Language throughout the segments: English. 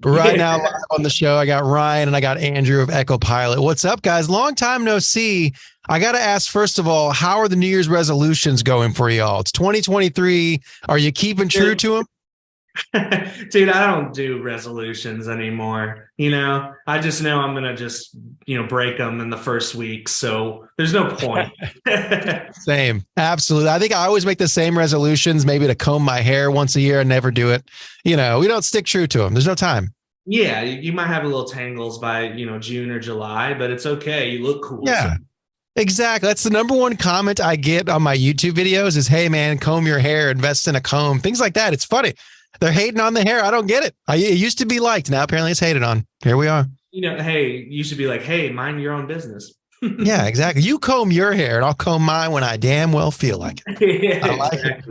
Right now, Yeah. live on the show, I got Ryan and I got Andrew of Echo Pilot. What's up, guys? Long time no see. I got to ask, first of all, how are the New Year's resolutions going for y'all? It's 2023. Are you keeping true Dude, to them? dude, I don't do resolutions anymore. I just know I'm gonna just, break them in the first week. So there's no point. Same. Absolutely. I think I always make the same resolutions, maybe to comb my hair once a year and never do it. We don't stick true to them. There's no time. Yeah, you might have a little tangles by, June or July, but it's okay. You look cool. So Yeah. Exactly. That's the number one comment I get on my YouTube videos is, hey, man, comb your hair, invest in a comb, things like that. It's funny. They're hating on the hair. I don't get it. It used to be liked. Now apparently it's hated on. Here we are. hey, you should be like, hey, mind your own business. Yeah, exactly. You comb your hair and I'll comb mine when I damn well feel like it. Yeah, I like it.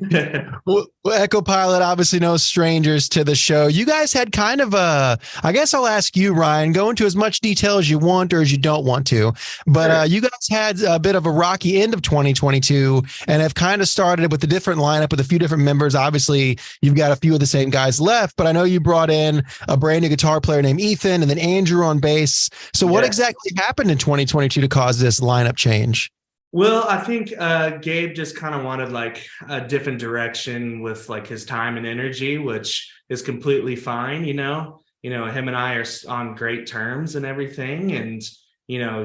exactly. Well, Echo Pilot, obviously no strangers to the show. You guys had kind of I guess I'll ask you, Ryan, go into as much detail as you want or as you don't want to. But Sure. you guys had a bit of a rocky end of 2022 and have kind of started with a different lineup with a few different members. Obviously, you've got a few of the same guys left, but I know you brought in a brand new guitar player named Ethan and then Andrew on bass. So, what Yeah. exactly happened in 2022 to cause this lineup change? Well, I think Gabe just kind of wanted like a different direction with like his time and energy, which is completely fine. Him and I are on great terms and everything, and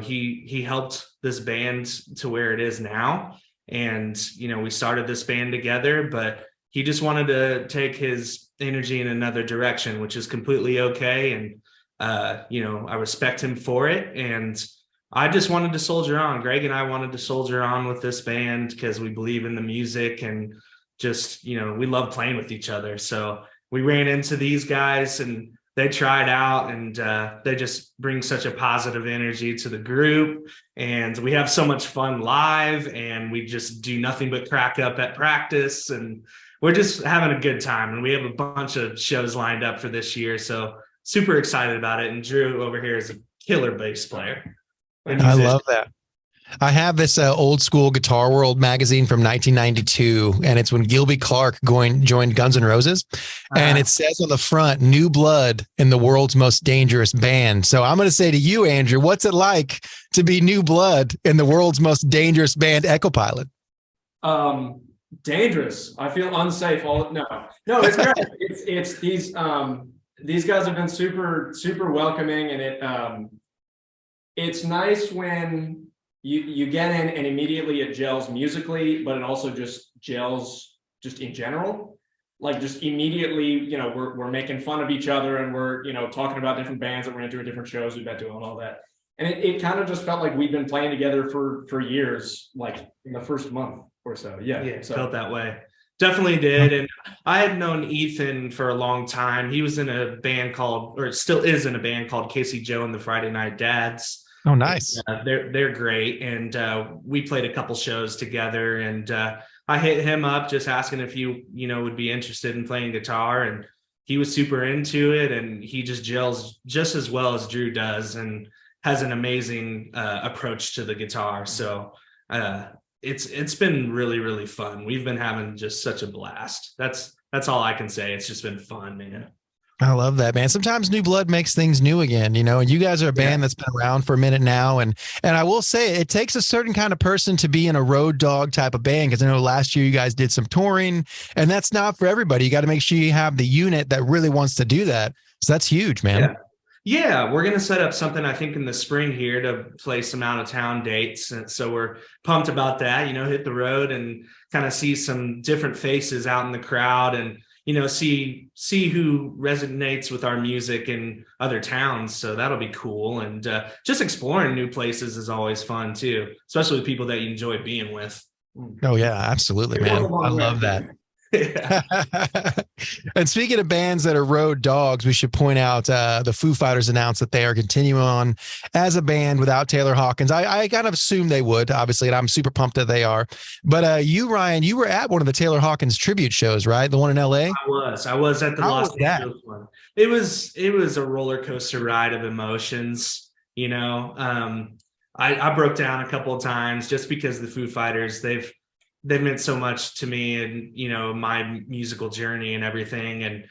he helped this band to where it is now, and we started this band together, but he just wanted to take his energy in another direction, which is completely okay, and I respect him for it, and I just wanted to soldier on. Greg and I wanted to soldier on with this band because we believe in the music and just, we love playing with each other. So we ran into these guys and they tried out, and they just bring such a positive energy to the group. And we have so much fun live, and we just do nothing but crack up at practice. And we're just having a good time. And we have a bunch of shows lined up for this year. So super excited about it. And Drew over here is a killer bass player and I musician. love that. I have this old school Guitar World magazine from 1992, and it's when Gilby Clarke joined Guns N' Roses. And Uh, it says on the front, new blood in the world's most dangerous band. So I'm going to say to you, Andrew, what's it like to be new blood in the world's most dangerous band, Echo Pilot? Um, Dangerous. I feel unsafe. No, it's great. It's these guys have been super welcoming, and it's nice when you get in and immediately it gels musically, but it also just gels just in general. Like just immediately, we're making fun of each other, and we're talking about different bands that we're into at different shows we've been doing, all that. And it kind of just felt like we've been playing together for years, like in the first month or so. Yeah. yeah, So felt that way. Definitely did. And I had known Ethan for a long time. He was in a band called, or still is in a band called Casey Joe and the Friday Night Dads. Oh, nice. They're great, and we played a couple shows together. And I hit him up just asking if would be interested in playing guitar, and he was super into it. And he just gels just as well as Drew does, and has an amazing approach to the guitar. So it's been really fun. We've been having just such a blast. That's all I can say. It's just been fun, man. I love that, man. Sometimes new blood makes things new again, and you guys are a Yeah. band that's been around for a minute now. And I will say it takes a certain kind of person to be in a road dog type of band. Cause I know last year you guys did some touring, and that's not for everybody. You got to make sure you have the unit that really wants to do that. So that's huge, man. Yeah. Yeah, we're gonna set up something I think in the spring here to play some out of town dates, and so we're pumped about that. Hit the road and kind of see some different faces out in the crowd, and see who resonates with our music in other towns. So that'll be cool, and just exploring new places is always fun too, especially with people that you enjoy being with. Oh yeah, absolutely, it goes a man. I long way. love that. Yeah. And speaking of bands that are road dogs, we should point out the Foo Fighters announced that they are continuing on as a band without Taylor Hawkins. I kind of assumed they would, obviously, and I'm super pumped that they are. But you, Ryan, you were at one of the Taylor Hawkins tribute shows, right? The one in LA. I was at the How Los was that? Angeles one. It was a roller coaster ride of emotions. I broke down a couple of times just because the Foo Fighters, they've meant so much to me, and my musical journey and everything. And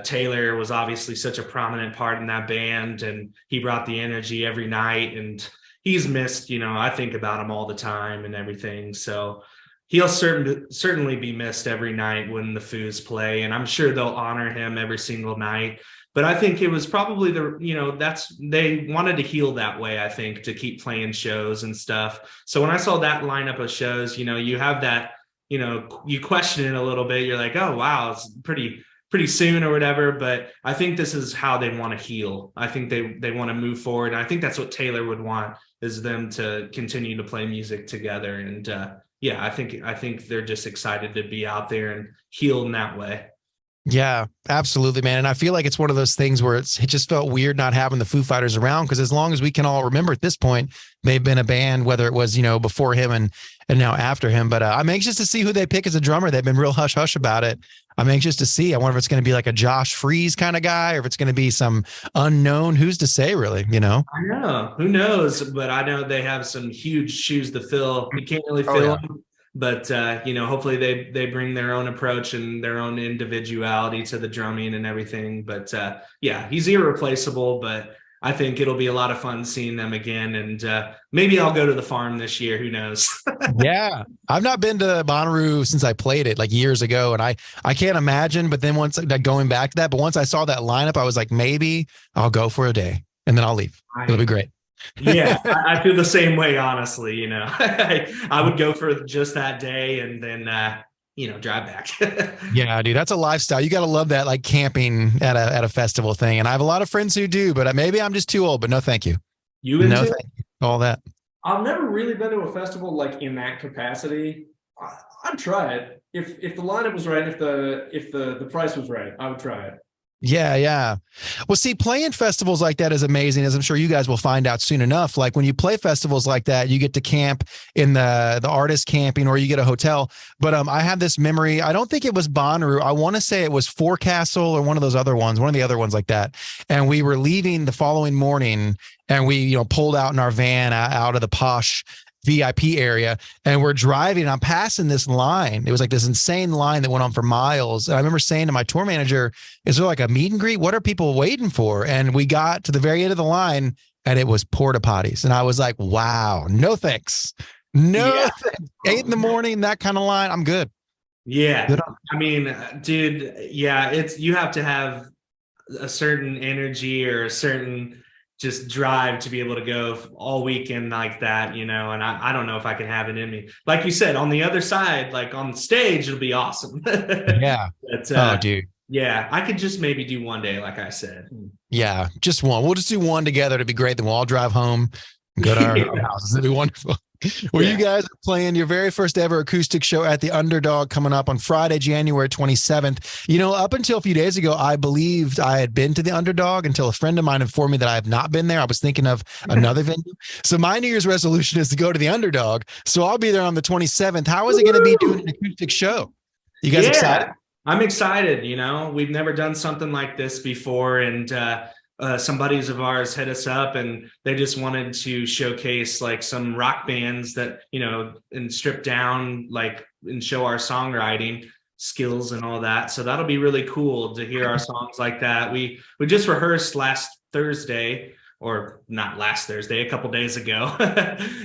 Taylor was obviously such a prominent part in that band, and he brought the energy every night, and he's missed, I think about him all the time and everything. So he'll certainly be missed every night when the Foos play, and I'm sure they'll honor him every single night. But I think it was probably they wanted to heal that way, I think, to keep playing shows and stuff. So when I saw that lineup of shows, you have that, you question it a little bit. You're like, oh, wow, it's pretty soon or whatever. But I think this is how they want to heal. I think they want to move forward. And I think that's what Taylor would want, is them to continue to play music together. And yeah, I think they're just excited to be out there and heal in that way. Yeah, absolutely, man. And I feel like it's one of those things where it just felt weird not having the Foo Fighters around, because as long as we can all remember at this point, they've been a band, whether it was, before him and now after him. But I'm anxious to see who they pick as a drummer. They've been real hush hush about it. I'm anxious to see. I wonder if it's going to be like a Josh Freese kind of guy, or if it's going to be some unknown. Who's to say, really? I know. Who knows? But I know they have some huge shoes to fill. You can't really fill them. But, hopefully they bring their own approach and their own individuality to the drumming and everything. But yeah, he's irreplaceable, but I think it'll be a lot of fun seeing them again. And maybe I'll go to the farm this year. Who knows? Yeah. I've not been to Bonnaroo since I played it like years ago. And I can't imagine, but then once going back to that, but once I saw that lineup, I was like, maybe I'll go for a day and then I'll leave. It'll be great. Yeah, I feel the same way, honestly. I would go for just that day and then drive back. Yeah, dude, that's a lifestyle. You got to love that, like camping at a festival thing. And I have a lot of friends who do, but maybe I'm just too old. But no, thank you. No, thank you. All that. I've never really been to a festival like in that capacity. I'd try it if the lineup was right. If the price was right, I would try it. Yeah. Well, see, playing festivals like that is amazing, as I'm sure you guys will find out soon enough. Like when you play festivals like that, you get to camp in the artist camping, or you get a hotel. But I have this memory. I don't think it was Bonnaroo. I want to say it was Forecastle or one of those other ones, one of the other ones like that. And we were leaving the following morning, and we pulled out in our van out of the posh VIP area, and we're driving, and I'm passing this line. It was like this insane line that went on for miles. And I remember saying to my tour manager, is there like a meet and greet? What are people waiting for? And we got to the very end of the line, and it was porta potties. And I was like, wow, no thanks. No, thanks. 8 a.m, that kind of line. I'm good. Yeah. I mean, dude, yeah, you have to have a certain energy or a certain just drive to be able to go all weekend like that, and I don't know if I can have it in me. Like you said, on the other side, like on stage, it'll be awesome. Yeah. But, dude. Yeah, I could just maybe do one day, like I said. Yeah, just one. We'll just do one together. It'd be great. Then we'll all drive home and go to our houses. It'd be wonderful. Well, you guys are playing your very first ever acoustic show at the Underdog coming up on Friday, January 27th. Up until a few days ago, I believed I had been to the Underdog until a friend of mine informed me that I have not been there. I was thinking of another venue. So my New Year's resolution is to go to the Underdog. So I'll be there on the 27th. How is it going to be doing an acoustic show? You guys excited? I'm excited. We've never done something like this before. And some buddies of ours hit us up, and they just wanted to showcase like some rock bands that, and strip down, like, and show our songwriting skills and all that. So that'll be really cool to hear our songs like that. We just rehearsed last Thursday, or not last Thursday, a couple days ago.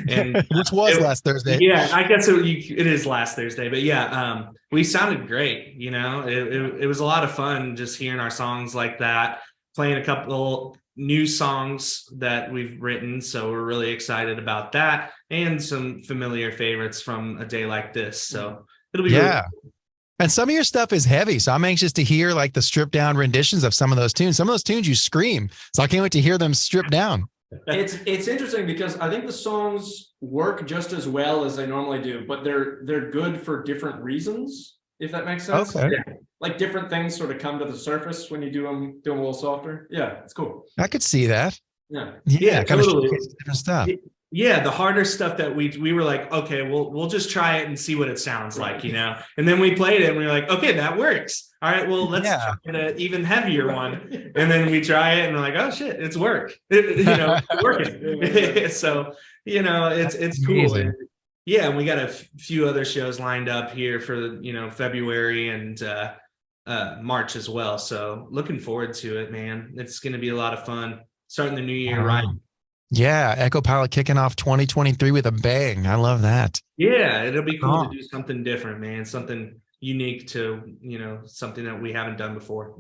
And which was last Thursday. Yeah, I guess it is last Thursday, but yeah, we sounded great. It was a lot of fun just hearing our songs like that, playing a couple new songs that we've written. So we're really excited about that, and some familiar favorites from a day like this. So it'll be really cool. And some of your stuff is heavy. So I'm anxious to hear like the stripped down renditions of some of those tunes. Some of those tunes you scream. So I can't wait to hear them stripped down. It's interesting because I think the songs work just as well as they normally do, but they're good for different reasons, if that makes sense. Okay. Yeah. Like different things sort of come to the surface when you do them a little softer. Yeah, it's cool. I could see that. Yeah, kind totally. of different stuff. Yeah, the harder stuff that we were like, okay, we'll just try it and see what it sounds like, And then we played it and we were like, okay, that works. All right, well, let's try an even heavier one. And then we try it and we're like, oh shit, it's it's working. So, it's cool. And, and we got a few other shows lined up here for February, and March as well. So looking forward to it, man. It's going to be a lot of fun starting the new year, right? Wow. Yeah, Echo Pilot kicking off 2023 with a bang. I love that. Yeah, it'll be cool to Oh, do something different, man. Something unique to, something that we haven't done before.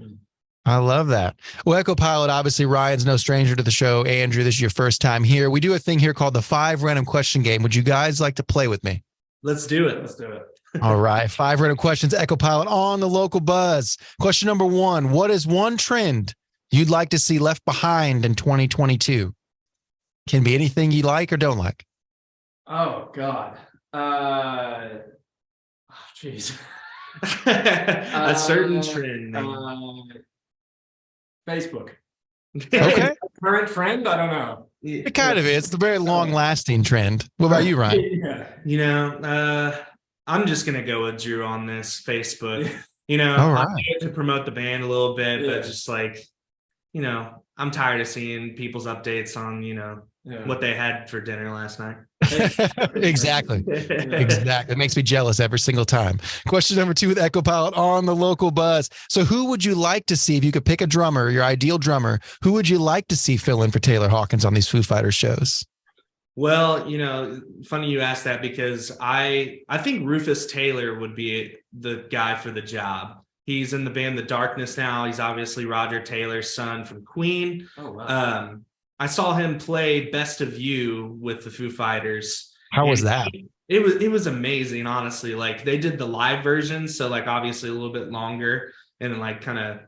I love that. Well, Echo Pilot, obviously, Ryan's no stranger to the show. Andrew, this is your first time here. We do a thing here called the 5 random question game. Would you guys like to play with me? Let's do it. Let's do it. All right. 5 random questions, Echo Pilot on the local buzz. Question number 1. What is one trend you'd like to see left behind in 2022? Can be anything you like or don't like. Oh God. Jeez. A certain trend. Facebook. Okay. Current trend? I don't know. It kind of is. It's a very long-lasting trend. What about you, Ryan? Yeah. I'm just gonna go with Drew on this Facebook. All right. I'm here to promote the band a little bit, Yeah. but just like, I'm tired of seeing people's updates on, what they had for dinner last night. Exactly. Exactly. It makes me jealous every single time. Question number 2 with Echo Pilot on the local buzz. So who would you like to see if you could pick a drummer, your ideal drummer? Who would you like to see fill in for Taylor Hawkins on these Foo Fighters shows? Well, funny you asked that because I think Rufus Taylor would be the guy for the job. He's in the band The Darkness now. He's obviously Roger Taylor's son from Queen. Oh, wow. I saw him play Best of You with the Foo Fighters. How was that? It was amazing, honestly. Like they did the live version, so like obviously a little bit longer, and like kind of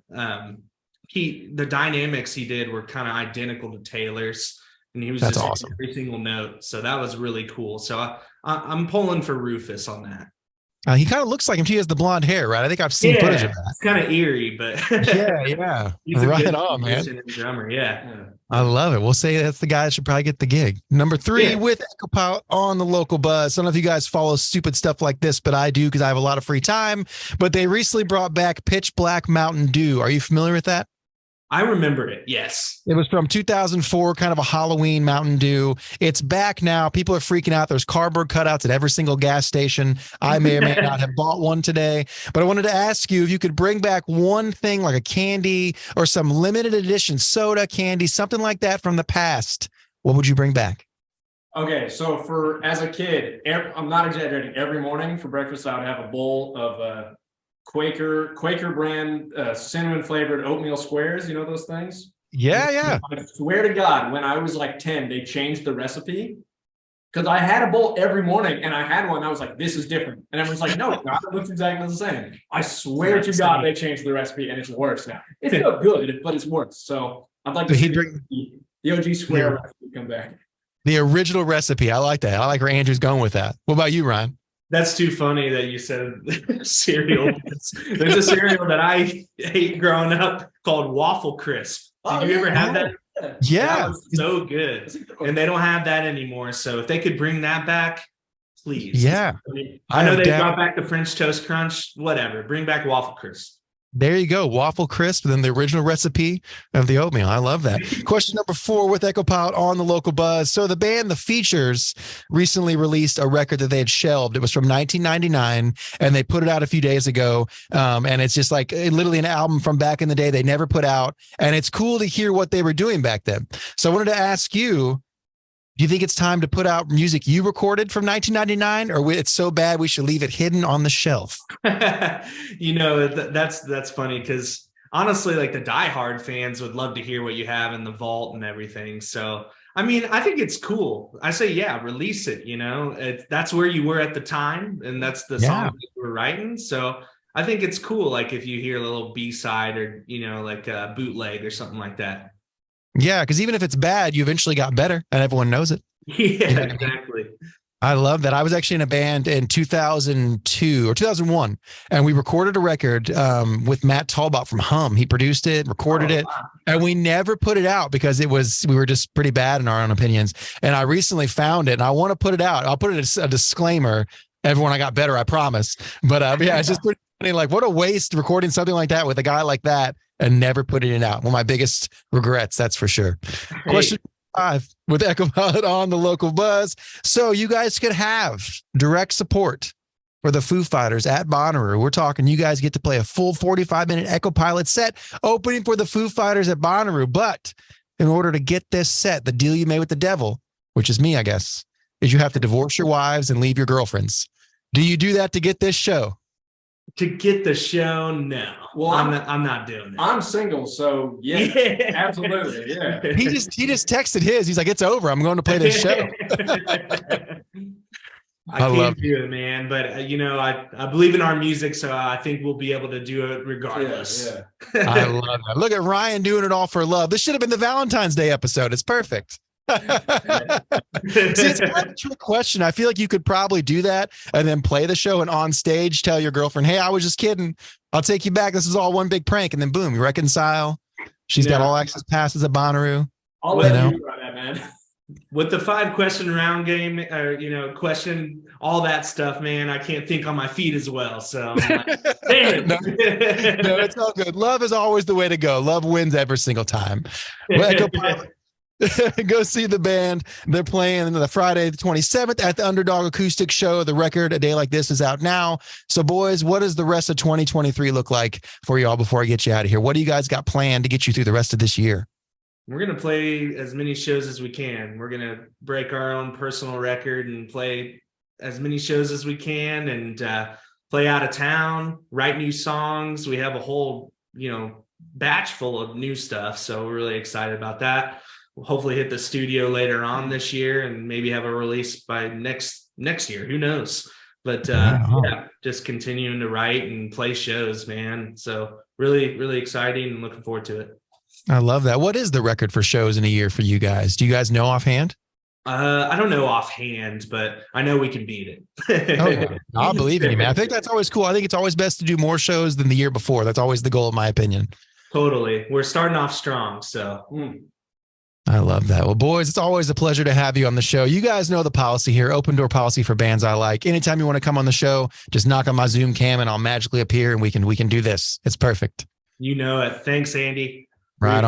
the dynamics he did were kind of identical to Taylor's, and he was That's just awesome. every single note. So that was really cool. So I'm pulling for Rufus on that. He kind of looks like him. He has the blonde hair, right? I think I've seen footage of that. It's kind of eerie, but Yeah. he's a Right good on, man. musician and drummer. Yeah. I love it. We'll say that's the guy that should probably get the gig. Number 3 with Echo Pilot on the local buzz. I don't know if you guys follow stupid stuff like this, but I do because I have a lot of free time. But they recently brought back Pitch Black Mountain Dew. Are you familiar with that? I remember it. Yes. It was from 2004, kind of a Halloween Mountain Dew. It's back now. People are freaking out. There's cardboard cutouts at every single gas station. I may or may not have bought one today, but I wanted to ask you if you could bring back one thing like a candy or some limited edition soda, candy, something like that from the past. What would you bring back? Okay, so as a kid, I'm not exaggerating. Every morning for breakfast, I would have a bowl of Quaker brand cinnamon flavored oatmeal squares. You know those things? Yeah. I swear to God, when I was like 10, they changed the recipe because I had a bowl every morning and I had one. I was like, this is different. And everyone's like, no, it's not. It looks exactly the same. I swear to God, they changed the recipe and it's worse now. It's still good, but it's worse. So I'd like to see the OG square recipe come back. The original recipe. I like that. I like where Andrew's going with that. What about you, Ryan? That's too funny that you said cereal. There's a cereal that I ate growing up called Waffle Crisp. Did you ever have that? Yeah. That was so good. And they don't have that anymore. So if they could bring that back, please. Yeah. I know they brought back the French Toast Crunch, whatever. Bring back Waffle Crisp. There you go. Waffle crisp, then the original recipe of the oatmeal. I love that. Question number 4 with Echo Pilot on the local buzz. So the band The Features recently released a record that they had shelved. It was from 1999 and they put it out a few days ago. And it's just like literally an album from back in the day they never put out. And it's cool to hear what they were doing back then. So I wanted to ask you, do you think it's time to put out music you recorded from 1999 or it's so bad we should leave it hidden on the shelf? That's funny because honestly, like the diehard fans would love to hear what you have in the vault and everything. So, I mean, I think it's cool. I say, yeah, release it, that's where you were at the time. And that's the song that you were writing. So I think it's cool. Like if you hear a little B-side or, like a bootleg or something like that. Yeah, because even if it's bad, you eventually got better and everyone knows it. Yeah, exactly. I love that. I was actually in a band in 2002 or 2001, and we recorded a record with Matt Talbot from Hum. He produced it, recorded it, and we never put it out because we were just pretty bad in our own opinions. And I recently found it, and I want to put it out. I'll put it as a disclaimer. Everyone, I got better, I promise. But yeah, it's just pretty funny. Like, what a waste recording something like that with a guy like that and never putting it out. One of my biggest regrets, that's for sure. Hey. Question 5 with Echo Pilot on the local buzz. So you guys could have direct support for the Foo Fighters at Bonnaroo. We're talking, you guys get to play a full 45-minute Echo Pilot set opening for the Foo Fighters at Bonnaroo. But in order to get this set, the deal you made with the devil, which is me, I guess, is you have to divorce your wives and leave your girlfriends. Do you do that to get this show? To get the show, no. Well, I'm not doing it. I'm single, so yeah. Absolutely, yeah. He just texted his. He's like, it's over. I'm going to play this show. I can't do it, man. But I believe in our music, so I think we'll be able to do it regardless. Yeah. I love that. Look at Ryan doing it all for love. This should have been the Valentine's Day episode. It's perfect. See, it's kind of a trick question. I feel like you could probably do that and then play the show and on stage tell your girlfriend, hey, I was just kidding. I'll take you back. This is all one big prank. And then boom, you reconcile. She's got all access passes at Bonnaroo. I'll let you run that, man. With the 5-question round game, or question, all that stuff, man, I can't think on my feet as well. So I'm like, damn it. No, it's all good. Love is always the way to go. Love wins every single time. Go see the band. They're playing the Friday the 27th at the Underdog Acoustic Show. The record A Day Like This is out now. So boys, what does the rest of 2023 look like for y'all before I get you out of here? What do you guys got planned to get you through the rest of this year? We're going to play as many shows as we can. We're going to break our own personal record and play as many shows as we can and play out of town, write new songs. We have a whole, batch full of new stuff. So we're really excited about that. We'll hopefully hit the studio later on this year and maybe have a release by next year. Who knows? But just continuing to write and play shows, man. So really, really exciting and looking forward to it. I love that. What is the record for shows in a year for you guys? Do you guys know offhand? I don't know offhand, but I know we can beat it. Oh, I'll believe in you, man. I think that's always cool. I think it's always best to do more shows than the year before. That's always the goal, in my opinion. Totally. We're starting off strong. So I love that. Well, boys, it's always a pleasure to have you on the show. You guys know the policy here, open door policy for bands I like. Anytime you want to come on the show, just knock on my Zoom cam and I'll magically appear and we can do this. It's perfect. You know it. Thanks, Andy. Right on.